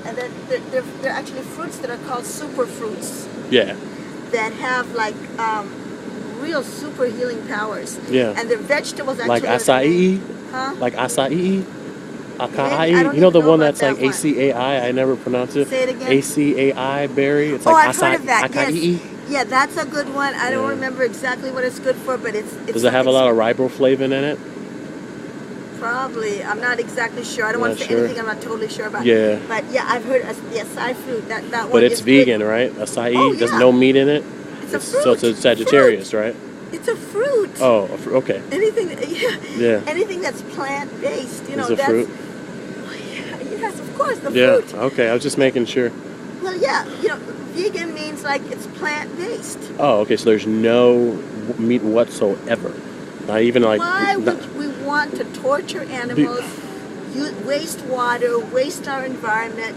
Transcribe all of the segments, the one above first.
And then there are actually fruits that are called super fruits Yeah. that have like real super healing powers. Yeah. And the vegetables actually Like acai? Huh? Like acai? I Acai? don't You know even the know one about that's like that one. ACAI? I never pronounce it. Say it again. ACAI berry. It's Oh, like I've heard of that. acai. Yes. Yeah, that's a good one. I don't Yeah. remember exactly what it's good for, but it's Does it have a lot of riboflavin in it? Probably. I'm not exactly sure. I don't want Not to say sure. anything I'm not totally sure about. Yeah. But yeah, I've heard the acai fruit. That one. But it's is vegan, good. right? Acai. Oh, There's yeah. no meat in it. It's a fruit. So it's a Sagittarius, right? It's a fruit. Oh, okay. Anything. Yeah. Anything that's plant based. You know, It's a that's. fruit. Oh, yeah. Yes, of course, the Yeah. fruit. Okay. I was just making sure. Well, yeah. You know, vegan means like it's plant based. Oh, okay. So there's no meat whatsoever. Not even like. Why would we want to torture animals, waste water, waste our environment,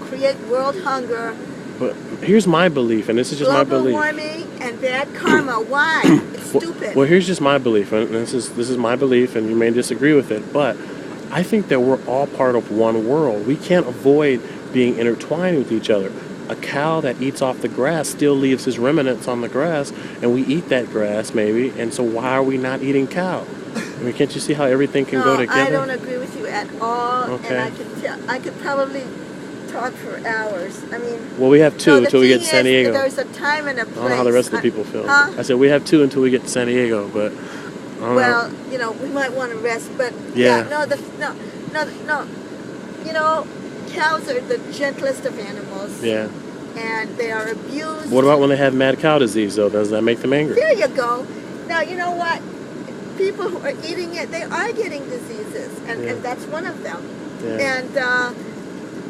create world hunger, But here's my belief, and this is just my global belief. warming, and bad karma? Why? It's stupid. Well, here's just my belief, and this is my belief, and you may disagree with it, but I think that we're all part of one world. We can't avoid being intertwined with each other. A cow that eats off the grass still leaves his remnants on the grass, and we eat that grass maybe, and so why are we not eating cow? I mean, can't you see how everything can go together? I don't agree with you at all, Okay. and I could probably talk for hours. I mean, Well, we have two no, until we get to the San thing is, Diego. there's a time and a place. I don't know how the rest of the people feel. Huh? I said we have two until we get to San Diego, but I don't Well, know. you know, we might want to rest, but Yeah. no. You know, cows are the gentlest of animals, Yeah. and they are abused. What about when they have mad cow disease, though? Does that make them angry? There you go. Now, you know what? People who are eating it, they are getting diseases, and that's one of them. Yeah. And,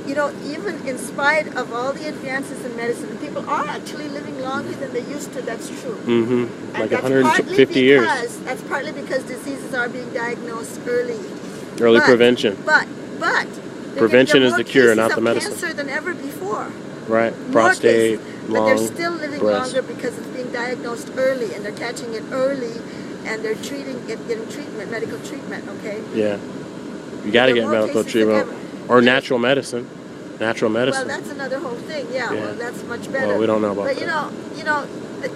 you know, even in spite of all the advances in medicine, people are actually living longer than they used to. That's true. Mm-hmm. And Like that's 150 years. That's partly because diseases are being diagnosed early. Early prevention. But Prevention is there are the cure, more not cases the of medicine. cancer than ever before. Right. More Prostate, cases, lung, but they're still living breast. longer because it's being diagnosed early, and they're catching it early, and they're treating it, getting treatment, medical treatment. Okay. Yeah. You got to There get are more medical cases than treatment ever. or natural medicine. Natural medicine. Well, that's another whole thing. Yeah. Yeah. Well, that's much better. Well, we don't know about but that. you know,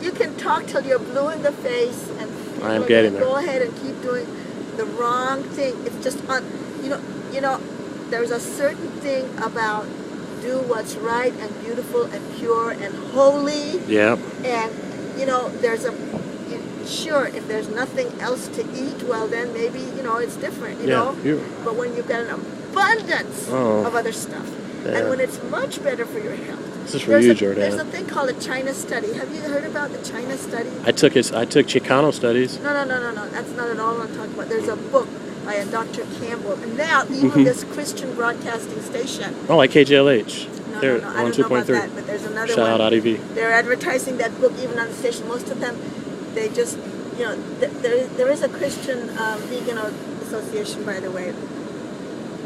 you can talk till you're blue in the face, and I am people are getting gonna there. go ahead and keep doing the wrong thing. It's just you know, there's a certain thing about do what's right and beautiful and pure and holy. Yep. And you know, sure, if there's nothing else to eat, well then maybe, you know, it's different, you know. But when you've got an abundance of other stuff, and when it's much better for your health. This is for you, Jordan. There's a thing called a China study. Have you heard about the China study? I took Chicano studies. No. That's not at all what I'm talking about. There's a book by a Dr. Campbell, and now even this Christian broadcasting station. Oh, like KJLH. No, They're I on don't know about 2.3. that, but there's another Shout one. out IDV. They're advertising that book even on the station. Most of them, they just, you know, there is a Christian vegan association, by the way.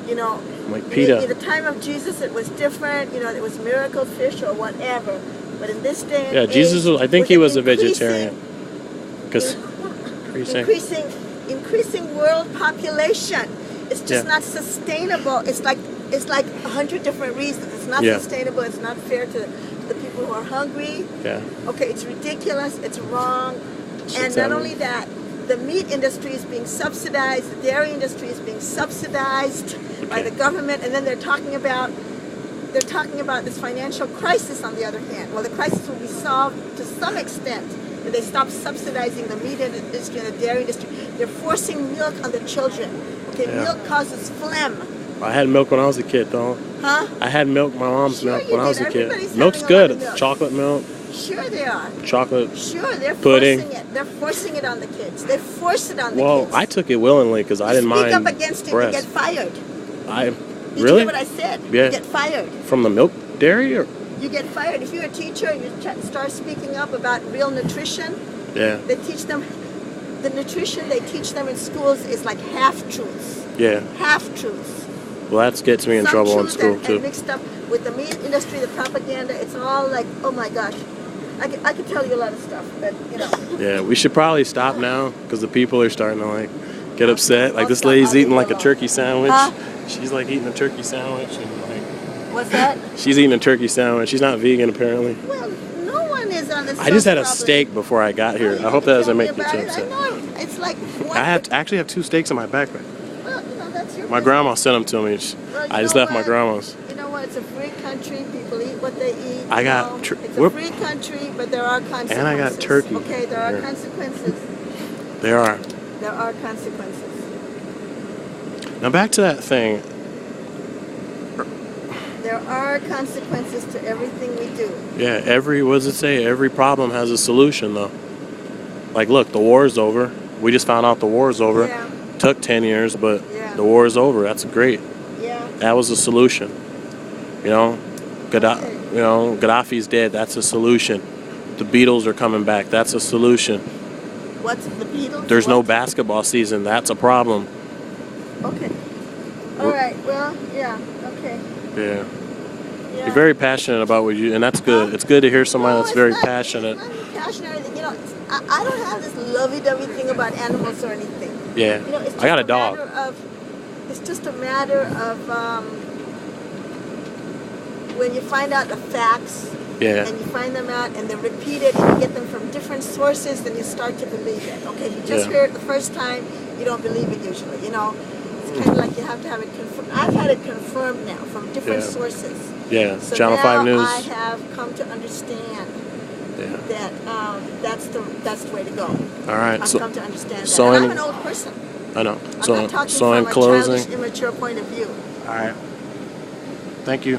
You know, Like PETA. in the time of Jesus, it was different. You know, it was miracle fish or whatever. But in this day and age, Jesus was, I think he was a vegetarian. Because increasing world population. It's just not sustainable. It's like 100 different reasons. It's not sustainable. It's not fair to the people who are hungry. Yeah. Okay, it's ridiculous. It's wrong. And not only that, the meat industry is being subsidized. The dairy industry is being subsidized by the government. And then they're talking about this financial crisis on the other hand. Well, the crisis will be solved to some extent if they stop subsidizing the meat industry and the dairy industry. They're forcing milk on the children. Okay, milk causes phlegm. I had milk when I was a kid, though. Huh? I had milk, my mom's milk when I was a kid. Everybody's Milk's having a lot good. of milk. Chocolate milk. Sure they are. Chocolate. Sure, they're pudding. forcing it. They're forcing it on the kids. They force it on the Well, kids. I took it willingly because I didn't mind Speak up against it, breast. you get fired. Really? You hear what I said? Yeah. You get fired. From the milk dairy? Or? You get fired. If you're a teacher and you start speaking up about real nutrition, they teach them, the nutrition they teach them in schools is like half-truths. Yeah. Half-truths. Well, that gets me in trouble in school, too. And mixed up with the meat industry, the propaganda, it's all like, oh my gosh. I could tell you a lot of stuff, but, you know. Yeah, we should probably stop now because the people are starting to, like, get upset. Like, this lady's eating, like, a turkey sandwich. She's, like, eating a turkey sandwich and, like, What's that? She's eating a turkey sandwich. She's not vegan, apparently. Well, no one is on the I just had a problem. steak before I got here. Oh, you I hope didn't that doesn't tell me make you about too it. I upset. know. It's like what? I actually have 2 steaks in my backpack. Well, that's your My business. grandma sent them to me. Well, you I just know left my what? grandma's. You know what? It's a free country. People eat what they eat. I got it's a free country, but there are consequences. And I got turkey. Okay, there are Here. consequences. There are. There are consequences. Now back to that thing. There are consequences to everything we do. Yeah, what does it say? Every problem has a solution, though. Like, look, the war is over. We just found out the war is over. Yeah. Took 10 years, but Yeah. the war is over. That's great. Yeah. That was a solution. You know, Okay. Gaddafi's dead. That's a solution. The Beatles are coming back. That's a solution. What's the Beatles? There's no What? basketball season. That's a problem. Okay. All right. Well, yeah. Okay. Yeah. Yeah. You're very passionate about what you, and that's good. It's good to hear somebody No, that's it's very not- passionate. It's not passionate. You know, I don't have this lovey-dovey thing about animals or anything. Yeah. You know, it's just I got a dog. It's just a matter of when you find out the facts. Yeah. And you find them out, and they're repeated, and you get them from different sources, then you start to believe it. Okay, if you just Yeah. hear it the first time, you don't believe it usually. You know, it's kind of like you have to have it confirmed. I've had it confirmed now from different Yeah. sources. Yeah. So Channel now 5 News. I have come to understand Yeah. that that's the way to go. All right. I've So, come to understand that. so And in- I'm an old person. I know. I'm So, not talking so in from a childish, closing. immature point of view. All right. Thank you.